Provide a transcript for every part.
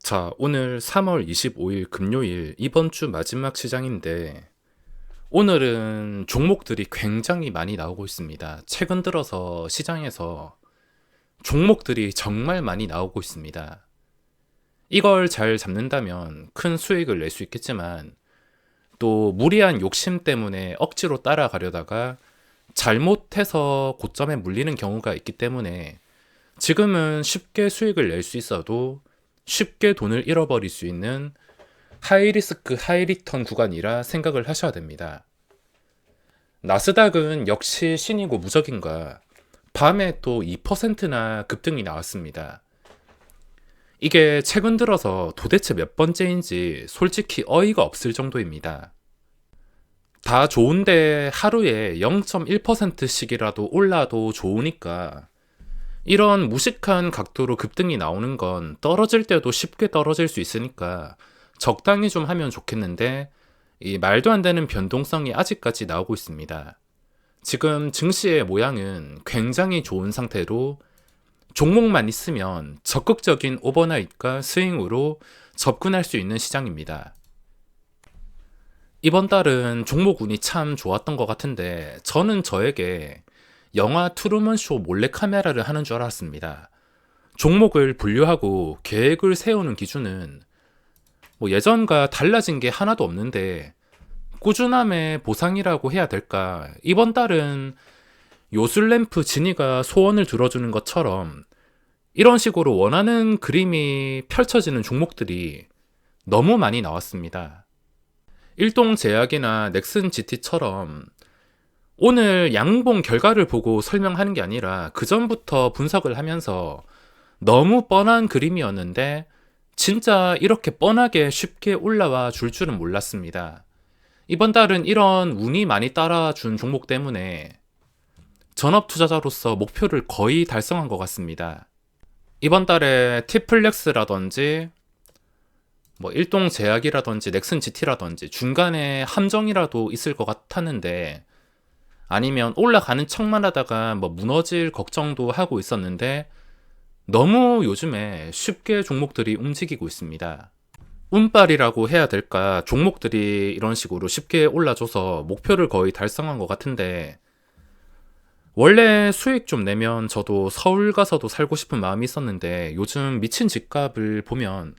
자, 오늘 3월 25일 금요일 이번 주 마지막 시장인데 오늘은 종목들이 굉장히 많이 나오고 있습니다. 최근 들어서 시장에서 종목들이 정말 많이 나오고 있습니다. 이걸 잘 잡는다면 큰 수익을 낼 수 있겠지만 또 무리한 욕심 때문에 억지로 따라가려다가 잘못해서 고점에 물리는 경우가 있기 때문에 지금은 쉽게 수익을 낼 수 있어도 쉽게 돈을 잃어버릴 수 있는 하이리스크 하이리턴 구간이라 생각을 하셔야 됩니다. 나스닥은 역시 신이고 무적인가 밤에 또 2%나 급등이 나왔습니다. 이게 최근 들어서 도대체 몇 번째인지 솔직히 어이가 없을 정도입니다. 다 좋은데 하루에 0.1%씩이라도 올라도 좋으니까 이런 무식한 각도로 급등이 나오는 건 떨어질 때도 쉽게 떨어질 수 있으니까 적당히 좀 하면 좋겠는데 이 말도 안 되는 변동성이 아직까지 나오고 있습니다. 지금 증시의 모양은 굉장히 좋은 상태로 종목만 있으면 적극적인 오버나잇과 스윙으로 접근할 수 있는 시장입니다. 이번 달은 종목 운이 참 좋았던 것 같은데 저는 저에게 영화 트루먼쇼 몰래카메라를 하는 줄 알았습니다. 종목을 분류하고 계획을 세우는 기준은 예전과 달라진 게 하나도 없는데 꾸준함의 보상이라고 해야 될까? 이번 달은 요술램프 진이가 소원을 들어주는 것처럼 이런 식으로 원하는 그림이 펼쳐지는 종목들이 너무 많이 나왔습니다. 일동제약이나 넥슨 GT처럼 오늘 양봉 결과를 보고 설명하는 게 아니라 그 전부터 분석을 하면서 너무 뻔한 그림이었는데 진짜 이렇게 뻔하게 쉽게 올라와 줄 줄은 몰랐습니다. 이번 달은 이런 운이 많이 따라준 종목 때문에 전업 투자자로서 목표를 거의 달성한 것 같습니다. 이번 달에 티플렉스라든지 일동제약이라든지 넥슨 GT라든지 중간에 함정이라도 있을 것 같았는데 아니면 올라가는 척만 하다가 무너질 걱정도 하고 있었는데 너무 요즘에 쉽게 종목들이 움직이고 있습니다. 운빨이라고 해야 될까? 종목들이 이런 식으로 쉽게 올라줘서 목표를 거의 달성한 것 같은데 원래 수익 좀 내면 저도 서울 가서도 살고 싶은 마음이 있었는데 요즘 미친 집값을 보면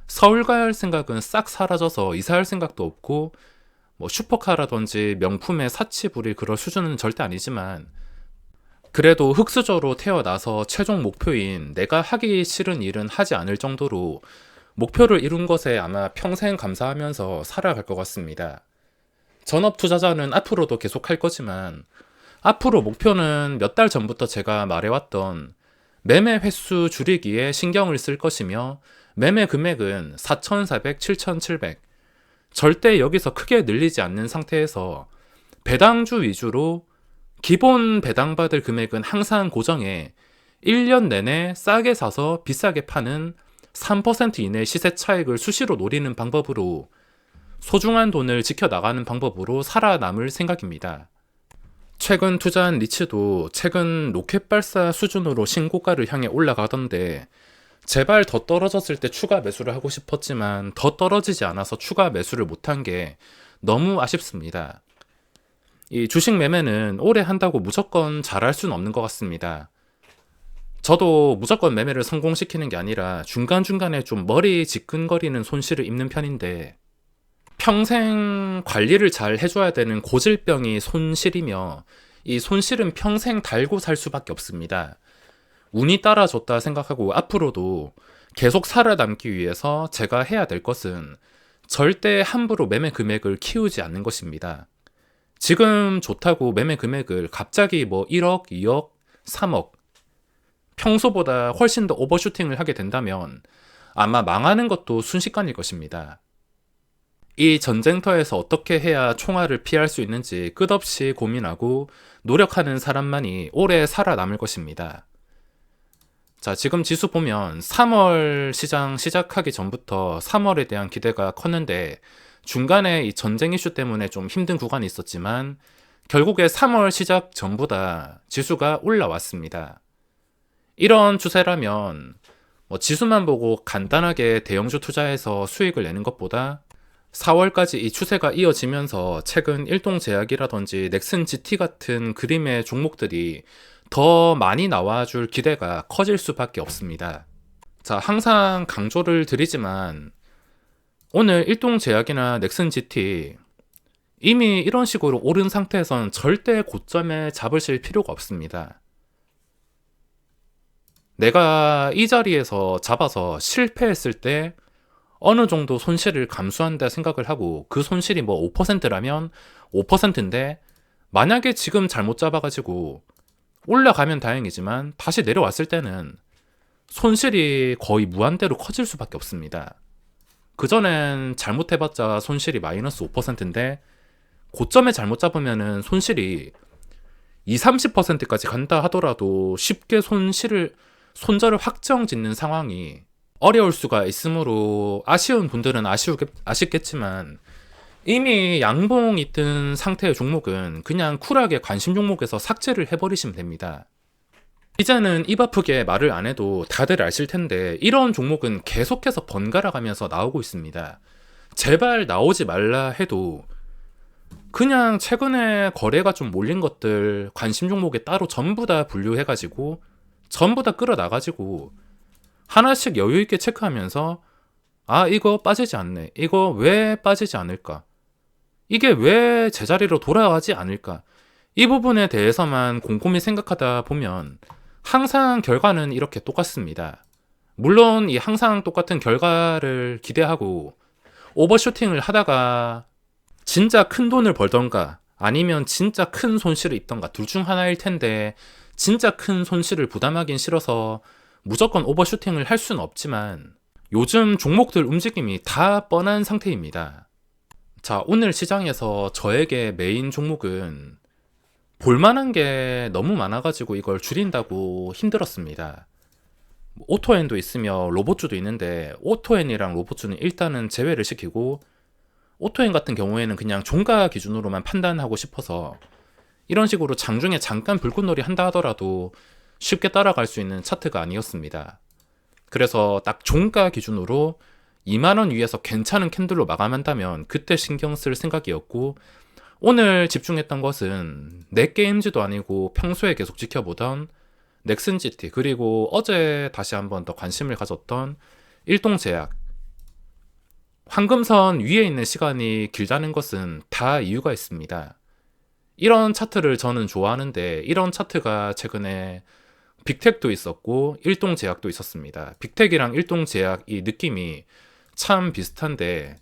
서울 갈 생각은 싹 사라져서 이사할 생각도 없고 슈퍼카라든지 명품의 사치 부릴 그럴 수준은 절대 아니지만 그래도 흙수저로 태어나서 최종 목표인 내가 하기 싫은 일은 하지 않을 정도로 목표를 이룬 것에 아마 평생 감사하면서 살아갈 것 같습니다. 전업 투자자는 앞으로도 계속 할 거지만 앞으로 목표는 몇 달 전부터 제가 말해왔던 매매 횟수 줄이기에 신경을 쓸 것이며 매매 금액은 4,400, 7,700 절대 여기서 크게 늘리지 않는 상태에서 배당주 위주로 기본 배당받을 금액은 항상 고정해 1년 내내 싸게 사서 비싸게 파는 3% 이내 시세 차익을 수시로 노리는 방법으로 소중한 돈을 지켜나가는 방법으로 살아남을 생각입니다. 최근 투자한 리츠도 최근 로켓 발사 수준으로 신고가를 향해 올라가던데 제발 더 떨어졌을 때 추가 매수를 하고 싶었지만 더 떨어지지 않아서 추가 매수를 못한 게 너무 아쉽습니다. 이 주식 매매는 오래 한다고 무조건 잘할 수는 없는 것 같습니다. 저도 무조건 매매를 성공시키는 게 아니라 중간중간에 좀 머리 지끈거리는 손실을 입는 편인데 평생 관리를 잘 해줘야 되는 고질병이 손실이며 이 손실은 평생 달고 살 수밖에 없습니다. 운이 따라줬다 생각하고 앞으로도 계속 살아남기 위해서 제가 해야 될 것은 절대 함부로 매매 금액을 키우지 않는 것입니다. 지금 좋다고 매매 금액을 갑자기 1억, 2억, 3억 평소보다 훨씬 더 오버슈팅을 하게 된다면 아마 망하는 것도 순식간일 것입니다. 이 전쟁터에서 어떻게 해야 총알을 피할 수 있는지 끝없이 고민하고 노력하는 사람만이 오래 살아남을 것입니다. 자, 지금 지수 보면 3월 시장 시작하기 전부터 3월에 대한 기대가 컸는데 중간에 이 전쟁 이슈 때문에 좀 힘든 구간이 있었지만 결국에 3월 시작 전보다 지수가 올라왔습니다. 이런 추세라면 뭐 지수만 보고 간단하게 대형주 투자해서 수익을 내는 것보다 4월까지 이 추세가 이어지면서 최근 일동제약이라든지 넥슨 GT 같은 그림의 종목들이 더 많이 나와줄 기대가 커질 수밖에 없습니다. 자, 항상 강조를 드리지만 오늘 일동제약이나 넥슨 GT 이미 이런 식으로 오른 상태에선 절대 고점에 잡으실 필요가 없습니다. 내가 이 자리에서 잡아서 실패했을 때 어느 정도 손실을 감수한다 생각을 하고 그 손실이 뭐 5%라면 5%인데 만약에 지금 잘못 잡아가지고 올라가면 다행이지만 다시 내려왔을 때는 손실이 거의 무한대로 커질 수밖에 없습니다. 그전엔 잘못해봤자 손실이 마이너스 5%인데 고점에 잘못 잡으면은 손실이 20-30%까지 간다 하더라도 쉽게 손절을 확정 짓는 상황이 어려울 수가 있으므로 아쉬운 분들은 아쉽겠지만 이미 양봉이 뜬 상태의 종목은 그냥 쿨하게 관심 종목에서 삭제를 해버리시면 됩니다. 이제는 입 아프게 말을 안 해도 다들 아실 텐데 이런 종목은 계속해서 번갈아 가면서 나오고 있습니다. 제발 나오지 말라 해도 그냥 최근에 거래가 좀 몰린 것들 관심 종목에 따로 전부 다 분류해가지고 전부 다 끌어나가지고 하나씩 여유있게 체크하면서 아 이거 빠지지 않네, 이거 왜 빠지지 않을까, 이게 왜 제자리로 돌아가지 않을까, 이 부분에 대해서만 곰곰이 생각하다 보면 항상 결과는 이렇게 똑같습니다. 물론 이 항상 똑같은 결과를 기대하고 오버슈팅을 하다가 진짜 큰 돈을 벌던가 아니면 진짜 큰 손실을 입던가 둘 중 하나일 텐데 진짜 큰 손실을 부담하긴 싫어서 무조건 오버슈팅을 할 수는 없지만 요즘 종목들 움직임이 다 뻔한 상태입니다. 자, 오늘 시장에서 저에게 메인 종목은 볼만한 게 너무 많아가지고 이걸 줄인다고 힘들었습니다. 오토엔도 있으며 로봇주도 있는데 오토엔이랑 로봇주는 일단은 제외를 시키고 오토엔 같은 경우에는 그냥 종가 기준으로만 판단하고 싶어서 이런 식으로 장중에 잠깐 불꽃놀이 한다 하더라도 쉽게 따라갈 수 있는 차트가 아니었습니다. 그래서 딱 종가 기준으로 2만원 위에서 괜찮은 캔들로 마감한다면 그때 신경 쓸 생각이었고 오늘 집중했던 것은 넷게임즈도 아니고 평소에 계속 지켜보던 넥슨 GT 그리고 어제 다시 한번 더 관심을 가졌던 일동제약. 황금선 위에 있는 시간이 길다는 것은 다 이유가 있습니다. 이런 차트를 저는 좋아하는데 이런 차트가 최근에 빅텍도 있었고 일동제약도 있었습니다. 빅텍이랑 일동제약 이 느낌이 참 비슷한데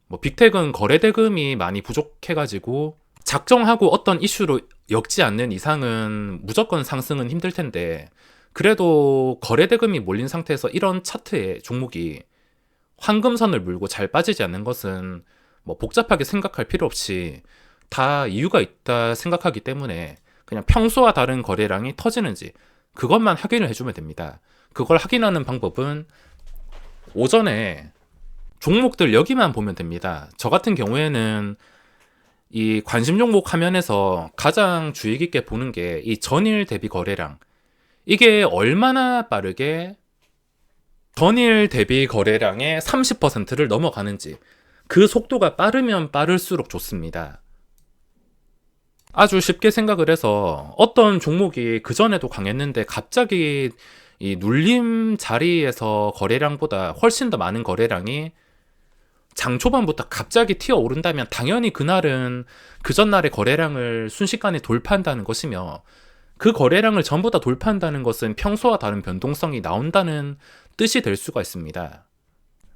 뭐 빅텍은 거래 대금이 많이 부족해가지고 작정하고 어떤 이슈로 엮지 않는 이상은 무조건 상승은 힘들 텐데 그래도 거래 대금이 몰린 상태에서 이런 차트의 종목이 황금선을 물고 잘 빠지지 않는 것은 뭐 복잡하게 생각할 필요 없이 다 이유가 있다 생각하기 때문에 그냥 평소와 다른 거래량이 터지는지 그것만 확인을 해주면 됩니다. 그걸 확인하는 방법은 오전에 종목들 여기만 보면 됩니다. 저 같은 경우에는 이 관심 종목 화면에서 가장 주의 깊게 보는 게 이 전일 대비 거래량, 이게 얼마나 빠르게 전일 대비 거래량의 30%를 넘어가는지, 그 속도가 빠르면 빠를수록 좋습니다. 아주 쉽게 생각을 해서 어떤 종목이 그전에도 강했는데 갑자기 이 눌림 자리에서 거래량보다 훨씬 더 많은 거래량이 장 초반부터 갑자기 튀어 오른다면 당연히 그날은 그 전날의 거래량을 순식간에 돌파한다는 것이며 그 거래량을 전부 다 돌파한다는 것은 평소와 다른 변동성이 나온다는 뜻이 될 수가 있습니다.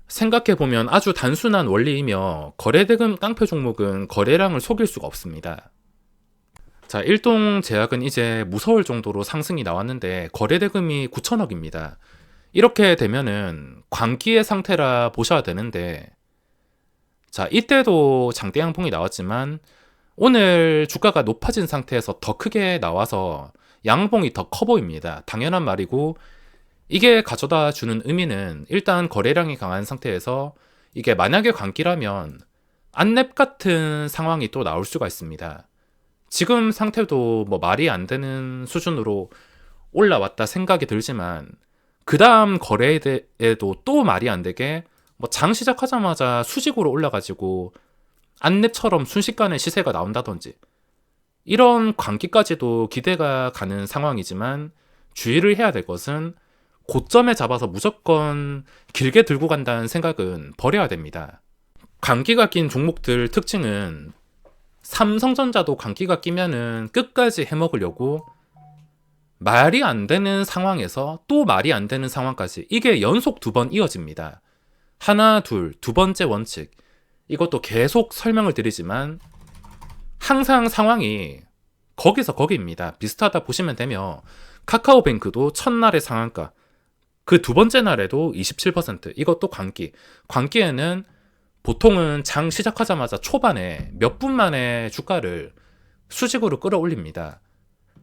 생각해보면 아주 단순한 원리이며 거래대금 깡패 종목은 거래량을 속일 수가 없습니다. 자, 일동제약은 이제 무서울 정도로 상승이 나왔는데 거래대금이 9천억입니다. 이렇게 되면은 광기의 상태라 보셔야 되는데 자, 이때도 장대 양봉이 나왔지만 오늘 주가가 높아진 상태에서 더 크게 나와서 양봉이 더 커 보입니다. 당연한 말이고 이게 가져다 주는 의미는 일단 거래량이 강한 상태에서 이게 만약에 광기라면 안랩 같은 상황이 또 나올 수가 있습니다. 지금 상태도 뭐 말이 안 되는 수준으로 올라왔다 생각이 들지만 그 다음 거래에도 또 말이 안 되게 뭐 장 시작하자마자 수직으로 올라가지고 안랩처럼 순식간에 시세가 나온다든지 이런 광기까지도 기대가 가는 상황이지만 주의를 해야 될 것은 고점에 잡아서 무조건 길게 들고 간다는 생각은 버려야 됩니다. 광기가 낀 종목들 특징은 삼성전자도 광기가 끼면은 끝까지 해먹으려고 말이 안 되는 상황에서 또 말이 안 되는 상황까지 이게 연속 2번 이어집니다. 하나, 둘, 두 번째 원칙. 이것도 계속 설명을 드리지만 항상 상황이 거기서 거기입니다. 비슷하다 보시면 되며 카카오뱅크도 첫날의 상한가 그 두 번째 날에도 27% 이것도 광기. 광기에는 보통은 장 시작하자마자 초반에 몇 분 만에 주가를 수직으로 끌어올립니다.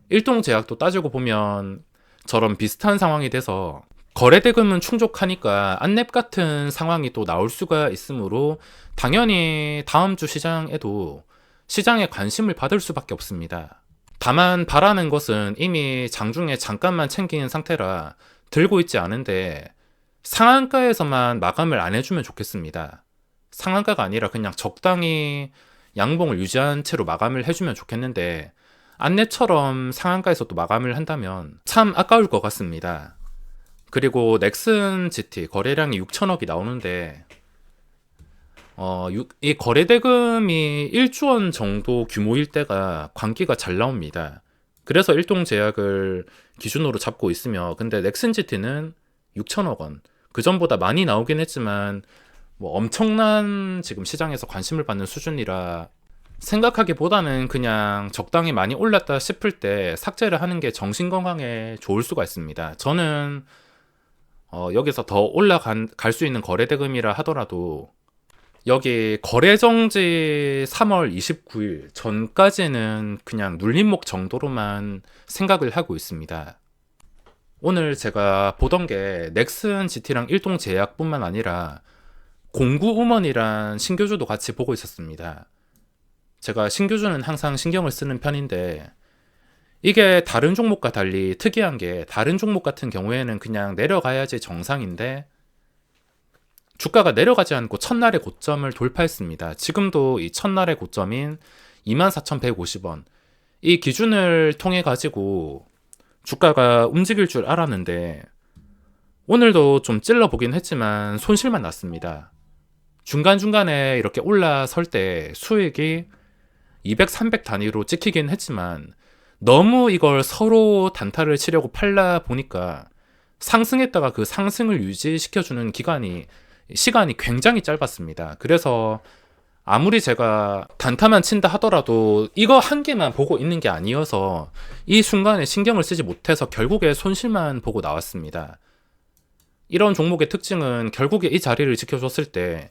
일동제약도 따지고 보면 저런 비슷한 상황이 돼서 거래대금은 충족하니까 안랩 같은 상황이 또 나올 수가 있으므로 당연히 다음 주 시장에도 시장에 관심을 받을 수밖에 없습니다. 다만 바라는 것은 이미 장중에 잠깐만 챙긴 상태라 들고 있지 않은데 상한가에서만 마감을 안 해주면 좋겠습니다. 상한가가 아니라 그냥 적당히 양봉을 유지한 채로 마감을 해주면 좋겠는데 안랩처럼 상한가에서 또 마감을 한다면 참 아까울 것 같습니다. 그리고 넥슨 GT 거래량이 6천억이 나오는데 이 거래대금이 1조 원 정도 규모일 때가 광기가 잘 나옵니다. 그래서 일동제약을 기준으로 잡고 있으며 근데 넥슨 GT는 6천억 원. 그 전보다 많이 나오긴 했지만 뭐 엄청난 지금 시장에서 관심을 받는 수준이라 생각하기보다는 그냥 적당히 많이 올랐다 싶을 때 삭제를 하는 게 정신건강에 좋을 수가 있습니다. 저는 여기서 더 올라갈 수 있는 거래대금이라 하더라도 여기 거래정지 3월 29일 전까지는 그냥 눌림목 정도로만 생각을 하고 있습니다. 오늘 제가 보던 게 넥슨 GT랑 일동제약뿐만 아니라 공구우먼이란 신규주도 같이 보고 있었습니다. 제가 신규주는 항상 신경을 쓰는 편인데 이게 다른 종목과 달리 특이한 게 다른 종목 같은 경우에는 그냥 내려가야지 정상인데 주가가 내려가지 않고 첫날의 고점을 돌파했습니다. 지금도 이 첫날의 고점인 24,150원 이 기준을 통해 가지고 주가가 움직일 줄 알았는데 오늘도 좀 찔러보긴 했지만 손실만 났습니다. 중간중간에 이렇게 올라설 때 수익이 200, 300 단위로 찍히긴 했지만 너무 이걸 서로 단타를 치려고 팔라 보니까 상승했다가 그 상승을 유지시켜주는 시간이 굉장히 짧았습니다. 그래서 아무리 제가 단타만 친다 하더라도 이거 한 개만 보고 있는 게 아니어서 이 순간에 신경을 쓰지 못해서 결국에 손실만 보고 나왔습니다. 이런 종목의 특징은 결국에 이 자리를 지켜줬을 때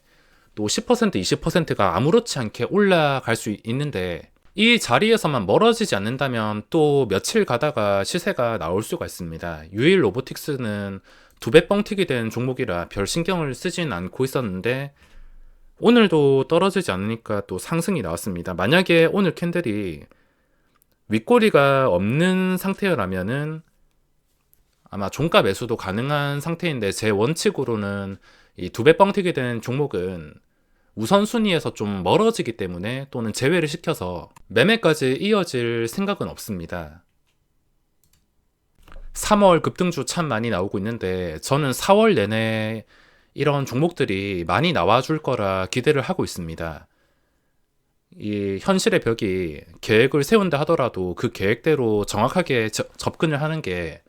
또 10%, 20%가 아무렇지 않게 올라갈 수 있는데 이 자리에서만 멀어지지 않는다면 또 며칠 가다가 시세가 나올 수가 있습니다. 유일 로보틱스는 2배 뻥튀기 된 종목이라 별 신경을 쓰진 않고 있었는데 오늘도 떨어지지 않으니까 또 상승이 나왔습니다. 만약에 오늘 캔들이 윗꼬리가 없는 상태라면은 아마 종가 매수도 가능한 상태인데 제 원칙으로는 이 2배 뻥튀기 된 종목은 우선순위에서 좀 멀어지기 때문에 또는 제외를 시켜서 매매까지 이어질 생각은 없습니다. 3월 급등주 참 많이 나오고 있는데 저는 4월 내내 이런 종목들이 많이 나와줄 거라 기대를 하고 있습니다. 이 현실의 벽이 계획을 세운다 하더라도 그 계획대로 정확하게 접근을 하는 게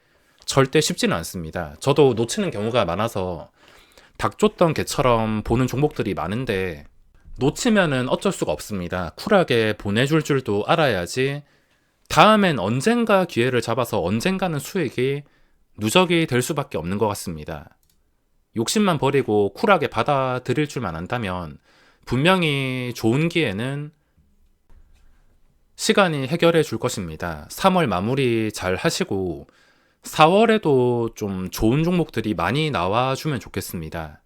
절대 쉽지는 않습니다. 저도 놓치는 경우가 많아서 닭 쫓던 개처럼 보는 종목들이 많은데 놓치면은 어쩔 수가 없습니다. 쿨하게 보내줄 줄도 알아야지 다음엔 언젠가 기회를 잡아서 언젠가는 수익이 누적이 될 수밖에 없는 것 같습니다. 욕심만 버리고 쿨하게 받아들일 줄만 안다면 분명히 좋은 기회는 시간이 해결해 줄 것입니다. 3월 마무리 잘 하시고 4월에도 좀 좋은 종목들이 많이 나와주면 좋겠습니다.